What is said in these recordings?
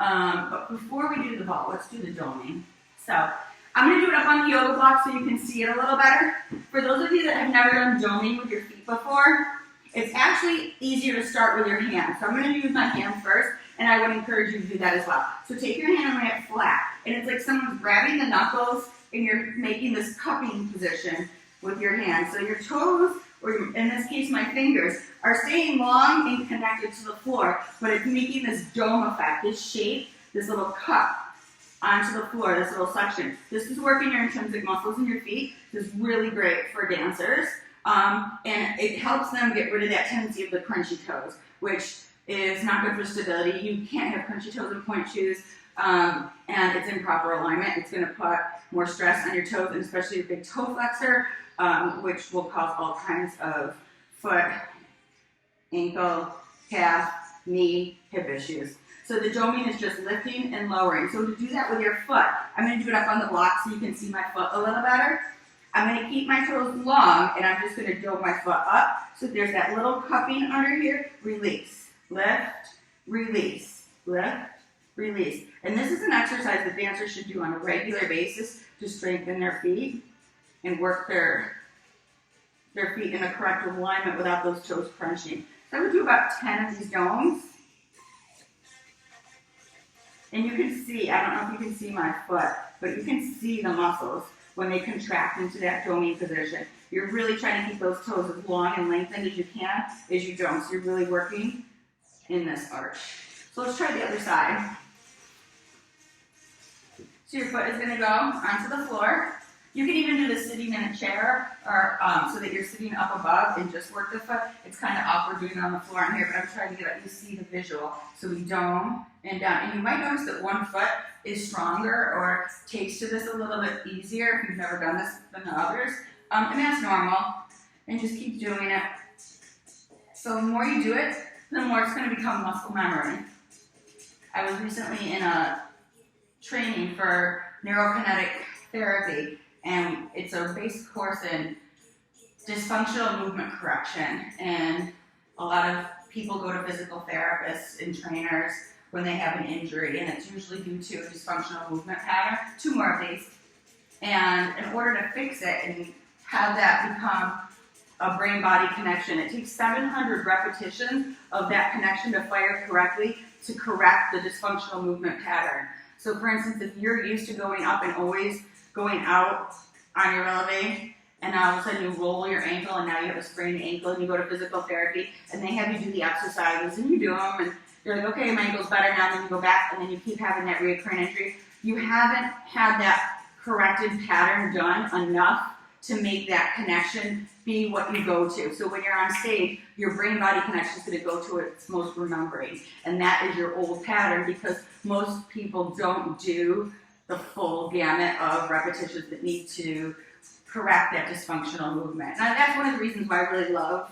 But before we do the ball, let's do the doming. So I'm going to do it up on the yoga block so you can see it a little better. For those of you that have never done doming with your feet before, it's actually easier to start with your hands. So I'm going to use my hands first, and I would encourage you to do that as well. So take your hand and lay it flat. And it's like someone's grabbing the knuckles and you're making this cupping position with your hands. So your toes, or in this case my fingers, are staying long and connected to the floor, but it's making this dome effect, this shape, this little cup onto the floor, this little suction. This is working your intrinsic muscles in your feet. This is really great for dancers. And it helps them get rid of that tendency of the crunchy toes, which is not good for stability. You can't have crunchy toes in point shoes, and it's improper alignment. It's going to put more stress on your toes, and especially your big toe flexor, which will cause all kinds of foot, ankle, calf, knee, hip issues. So the doming is just lifting and lowering. So to do that with your foot, I'm going to do it up on the block so you can see my foot a little better. I'm going to keep my toes long, and I'm just going to dome my foot up. So there's that little cupping under here. Release, lift, release, lift, release. And this is an exercise that dancers should do on a regular basis to strengthen their feet and work their feet in a correct alignment without those toes crunching. So I would do about 10 of these domes. And you can see, I don't know if you can see my foot, but you can see the muscles when they contract into that doming position. You're really trying to keep those toes as long and lengthened as you can as you dome. So you're really working in this arch. So let's try the other side. So your foot is going to go onto the floor. You can even do this sitting in a chair, or so that you're sitting up above and just work the foot. It's kind of awkward doing it on the floor on here, but I'm trying to get you to see the visual. So we dome and down. And you might notice that one foot is stronger or takes to this a little bit easier if you've never done this than the others. And that's normal. And just keep doing it. So the more you do it, the more it's going to become muscle memory. I was recently in a training for neurokinetic therapy, and it's a basic course in dysfunctional movement correction. And a lot of people go to physical therapists and trainers when they have an injury, and it's usually due to a dysfunctional movement pattern. 2 more of these. And in order to fix it and have that become a brain-body connection, it takes 700 repetitions of that connection to fire correctly to correct the dysfunctional movement pattern. So for instance, if you're used to going up and always going out on your releve, and all of a sudden you roll your ankle and now you have a sprained ankle and you go to physical therapy and they have you do the exercises and you do them and you're like, okay, my ankle's better now, and then you go back and then you keep having that recurrent injury. You haven't had that corrected pattern done enough to make that connection be what you go to. So when you're on stage, your brain-body connection is going to go to its most remembering, and that is your old pattern, because most people don't do the full gamut of repetitions that need to correct that dysfunctional movement. And that's one of the reasons why I really love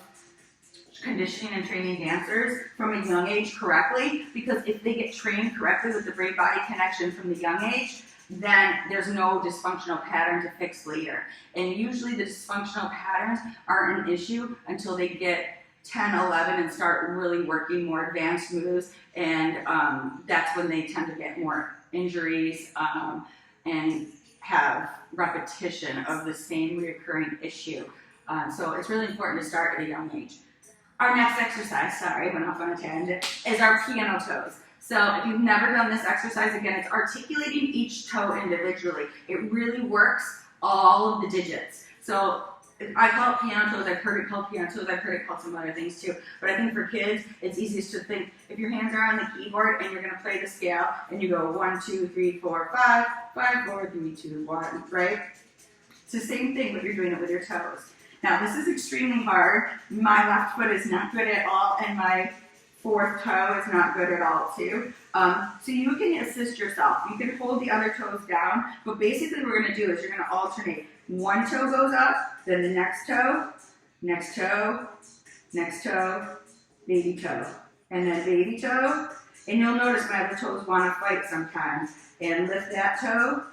conditioning and training dancers from a young age correctly, because if they get trained correctly with the brain-body connection from the young age, then there's no dysfunctional pattern to fix later. And usually the dysfunctional patterns aren't an issue until they get 10, 11 and start really working more advanced moves, and that's when they tend to get more injuries and have repetition of the same recurring issue. So it's really important to start at a young age. Our next exercise, sorry, I went off on a tangent, is our piano toes. So if you've never done this exercise, again, it's articulating each toe individually. It really works all of the digits. So I call it piano toes. I've heard it called piano toes. I've heard it called some other things too. But I think for kids, it's easiest to think if your hands are on the keyboard and you're going to play the scale and you go 1, 2, 3, 4, 5, 5, 4, 3, 2, 1, right? It's the same thing, but you're doing it with your toes. Now, this is extremely hard. My left foot is not good at all, and my fourth toe is not good at all, too. So you can assist yourself. You can hold the other toes down, but basically what we're going to do is you're going to alternate. One toe goes up, then the next toe, next toe, next toe, baby toe, and then baby toe. And you'll notice my other toes want to fight sometimes. And lift that toe,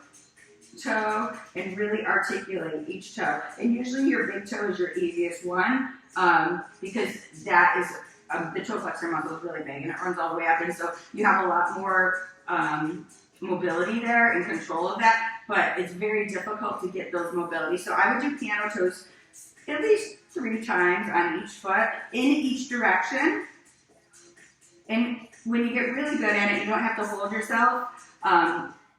and really articulate each toe. And usually your big toe is your easiest one, because that is the toe flexor muscle is really big and it runs all the way up, and so you have a lot more mobility there and control of that, but it's very difficult to get those mobility. So I would do piano toes at least 3 times on each foot in each direction. And when you get really good at it, you don't have to hold yourself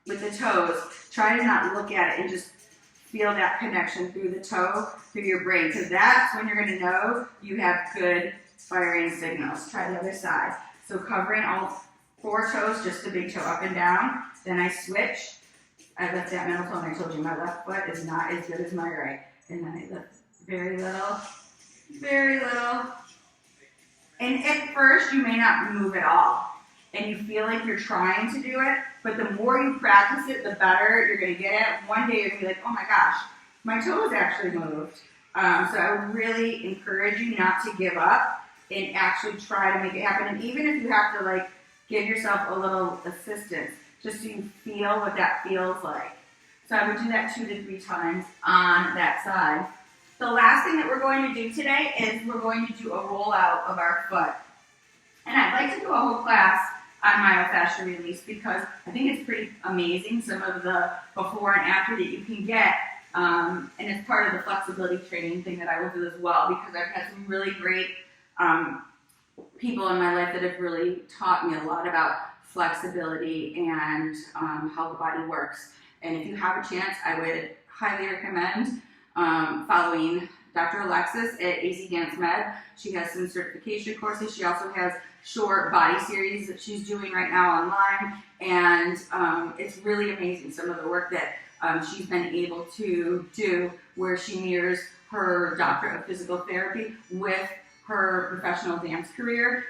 with the toes. Try to not look at it and just feel that connection through the toe, through your brain, because that's when you're going to know you have good firing signals. Try the other side. So covering all 4 toes, just the big toe up and down. Then I switch. I lift that middle toe, and I told you my left foot is not as good as my right. And then I lift very little, very little. And at first, you may not move at all. And you feel like you're trying to do it, but the more you practice it, the better you're going to get at it. One day you're going to be like, oh my gosh, my toe is actually moved. So I would really encourage you not to give up and actually try to make it happen. And even if you have to like give yourself a little assistance, just so you feel what that feels like. So I would do that 2 to 3 times on that side. The last thing that we're going to do today is we're going to do a rollout of our foot. And I'd like to do a whole class on myofascial release because I think it's pretty amazing, some of the before and after that you can get. And it's part of the flexibility training thing that I will do as well, because I've had some really great people in my life that have really taught me a lot about flexibility and how the body works. And if you have a chance, I would highly recommend following Dr. Alexis at AZ Dance Med. She has some certification courses. She also has short body series that she's doing right now online. And it's really amazing, some of the work that she's been able to do, where she mirrors her doctorate of physical therapy with her professional dance career.